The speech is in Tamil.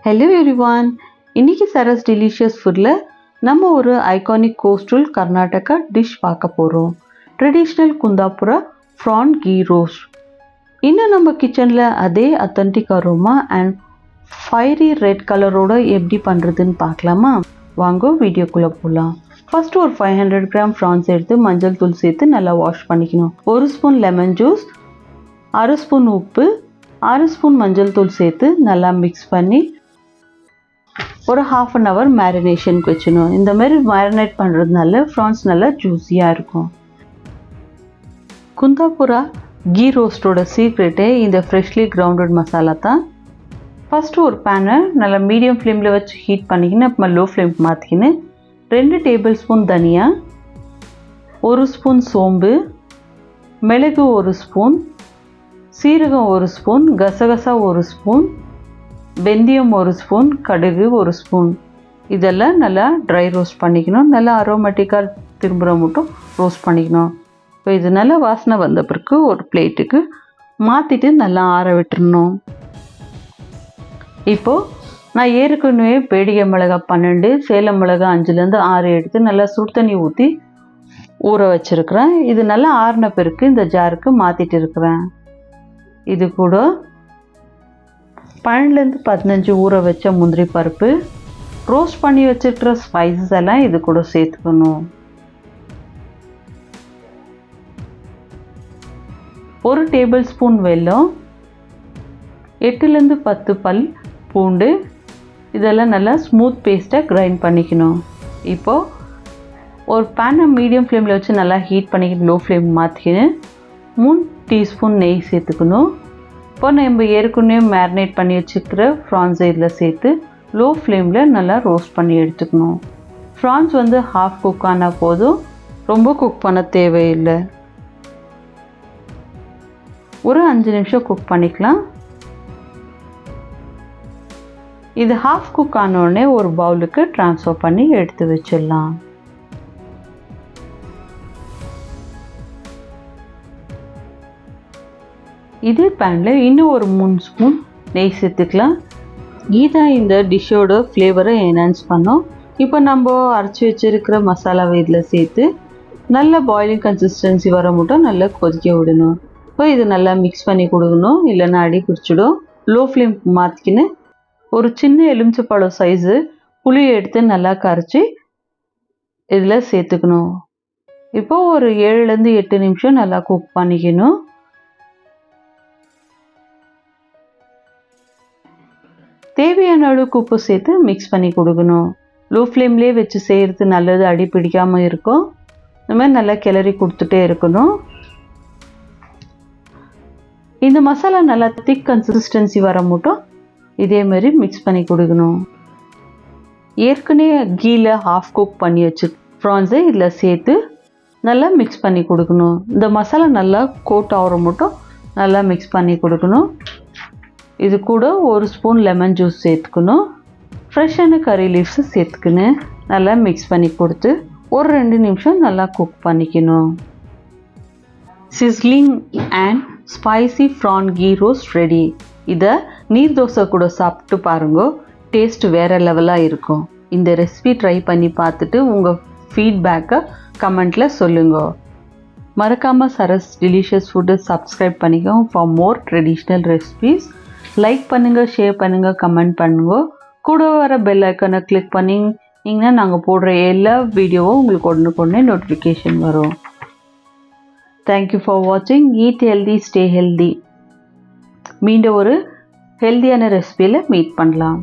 ஹலோ எவ்ரிவான், இன்னைக்கு சரஸ் டெலிஷியஸ் ஃபுட்டில் நம்ம ஒரு ஐகானிக் கோஸ்டல் கர்நாடகா டிஷ் பார்க்க போகிறோம். Traditional Kundapura prawn ghee roast. இன்னும் நம்ம கிச்சனில் அதே authentic aroma and fiery red கலரோட எப்படி பண்ணுறதுன்னு பார்க்கலாமா? வாங்க வீடியோக்குள்ளே போகலாம். ஃபஸ்ட்டு ஒரு 500 கிராம் ப்ரான்ஸ் எடுத்து மஞ்சள் தூள் சேர்த்து நல்லா வாஷ் பண்ணிக்கணும். 1 ஸ்பூன் லெமன் ஜூஸ், 1/2 ஸ்பூன் உப்பு, 1/2 ஸ்பூன் மஞ்சள் தூள் சேர்த்து நல்லா மிக்ஸ் பண்ணி ஒரு 1/2 அன் ஹவர் மேரினேஷனுக்கு வச்சிடணும். இந்த மாதிரி மேரினேட் பண்ணுறதுனால ப்ரான்ஸ் நல்லா ஜூஸியாக இருக்கும். குந்தாபுரா கீ ரோஸ்டோட சீக்ரெட்டே இந்த ஃப்ரெஷ்லி கிரவுண்டட் மசாலா தான். ஃபஸ்ட்டு ஒரு பேனை நல்லா மீடியம் ஃப்ளேமில் வச்சு ஹீட் பண்ணிக்கின்னு அப்புறமா லோ ஃப்ளேம்க்கு மாற்றிக்கின்னு 2 டேபிள் ஸ்பூன் தனியா, 1 ஸ்பூன் சோம்பு, மிளகு 1 ஸ்பூன், சீரகம் 1 ஸ்பூன், கசகசா 1 ஸ்பூன், வெந்தயம் 1 ஸ்பூன், கடுகு 1 ஸ்பூன் இதெல்லாம் நல்லா ட்ரை ரோஸ்ட் பண்ணிக்கணும். நல்லா அரோமேட்டிக்காக திரும்புகிற மட்டும் ரோஸ்ட் பண்ணிக்கணும். இப்போ இது நல்லா வாசனை வந்த பிறகு ஒரு பிளேட்டுக்கு மாற்றிட்டு நல்லா ஆற விட்டுறணும். இப்போது நான் ஏற்கனவே பேடிகை மிளகா 12, சேலம் மிளகா 5லேருந்து 6 எடுத்து நல்லா சுடு தண்ணி ஊற்றி ஊற வச்சுருக்கிறேன். இது நல்லா ஆறின பிறகு இந்த ஜாருக்கு மாற்றிட்டு இருக்கிறேன். இது கூட 12லேருந்து 15 ஊற வச்ச முந்திரி பருப்பு, ரோஸ்ட் பண்ணி வச்சுருக்கிற ஸ்பைசஸ் எல்லாம் இது கூட சேர்த்துக்கணும். 1 டேபிள் ஸ்பூன் வெல்லம், 8லேருந்து 10 பல் பூண்டு இதெல்லாம் நல்லா ஸ்மூத் பேஸ்ட்டாக கிரைண்ட் பண்ணிக்கணும். இப்போது ஒரு பேனை மீடியம் ஃப்ளேமில் வச்சு நல்லா ஹீட் பண்ணிக்கிட்டு லோ ஃப்ளேம் மாற்றிக்கின்னு 3 டீஸ்பூன் நெய் சேர்த்துக்கணும். இப்போ நம்ம ஏற்கனவே மேரினேட் பண்ணி வச்சுக்கிற ப்ரான்ஸ் இதில் சேர்த்து லோ ஃப்ளேமில் நல்லா ரோஸ்ட் பண்ணி எடுத்துக்கணும். ப்ரான்ஸ் வந்து ஹாஃப் குக் ஆனால் போதும், ரொம்ப குக் பண்ண தேவையில்லை. ஒரு 5 நிமிஷம் குக் பண்ணிக்கலாம். இது ஹாஃப் குக் ஆனோடனே ஒரு பவுலுக்கு ட்ரான்ஸ்ஃபர் பண்ணி எடுத்து வச்சிடலாம். இதே பேனில் இன்னும் ஒரு 3 ஸ்பூன் நெய் சேர்த்துக்கலாம். இதுதான் இந்த டிஷ்ஷோட ஃப்ளேவரை என்ஹான்ஸ் பண்ணோம். இப்போ நம்ம அரைச்சி வச்சுருக்கிற மசாலாவை இதில் சேர்த்து நல்லா பாயிலிங் கன்சிஸ்டன்சி வர மட்டும் நல்லா கொதிக்க விடணும். இப்போ இது நல்லா மிக்ஸ் பண்ணி கொடுக்கணும், இல்லைன்னா அடி பிடிச்சிடும். லோ ஃப்ளேம் மாற்றிக்கின்னு ஒரு சின்ன எலுமிச்சப்பழம் சைஸு புளியை எடுத்து நல்லா கரைச்சி இதில் சேர்த்துக்கணும். இப்போ ஒரு 7லேருந்து 8 நிமிஷம் நல்லா குக் பண்ணிக்கணும். தேவையான அளவுக்கு உப்பு சேர்த்து மிக்ஸ் பண்ணி கொடுக்கணும். லோ ஃப்ளேம்லேயே வச்சு செய்கிறது நல்லது, அடி பிடிக்காமல் இருக்கும். இந்த மாதிரி நல்லா கிளறி கொடுத்துட்டே இருக்கணும். இந்த மசாலா நல்லா திக் கன்சிஸ்டன்சி வர மட்டும் இதே மாதிரி மிக்ஸ் பண்ணி கொடுக்கணும். ஏற்கனவே கீழே ஹாஃப் குக் பண்ணி வச்சு ப்ரான்ஸை இதில் சேர்த்து நல்லா மிக்ஸ் பண்ணி கொடுக்கணும். இந்த மசாலா நல்லா கோட் ஆகிற மட்டும் நல்லா மிக்ஸ் பண்ணி கொடுக்கணும். இது கூட 1 ஸ்பூன் லெமன் ஜூஸ் சேர்த்துக்கணும். ஃப்ரெஷ்ஷான கறி லீவ்ஸு சேர்த்துக்கணும். நல்லா மிக்ஸ் பண்ணி கொடுத்து ஒரு 2 நிமிஷம் நல்லா குக் பண்ணிக்கணும். Sizzling and spicy prawn ghee roast ready. இதை நீர் தோசை கூட சாப்பிட்டு பாருங்க, டேஸ்ட் வேறு லெவலாக இருக்கும். இந்த ரெசிபி ட்ரை பண்ணி பார்த்துட்டு உங்கள் ஃபீட்பேக்கை கமெண்ட்டில் சொல்லுங்கள். மறக்காமல் சரஸ் டெலிஷியஸ் ஃபுட்டு சப்ஸ்கிரைப் பண்ணிக்கோங்க for more traditional recipes. Like பண்ணுங்கள், ஷேர் பண்ணுங்கள், கமெண்ட் பண்ணுங்கள். கூட வர பெல் ஐக்கனை கிளிக் பண்ணிங்கன்னா நாங்கள் போடுற எல்லா வீடியோவும் உங்களுக்கு உடனுக்குடனே நோட்டிஃபிகேஷன் வரும். தேங்க்யூ ஃபார் வாட்சிங். Eat healthy, stay healthy. மீண்டும் ஒரு ஹெல்தியான ரெசிபியில் மீட் பண்ணலாம்.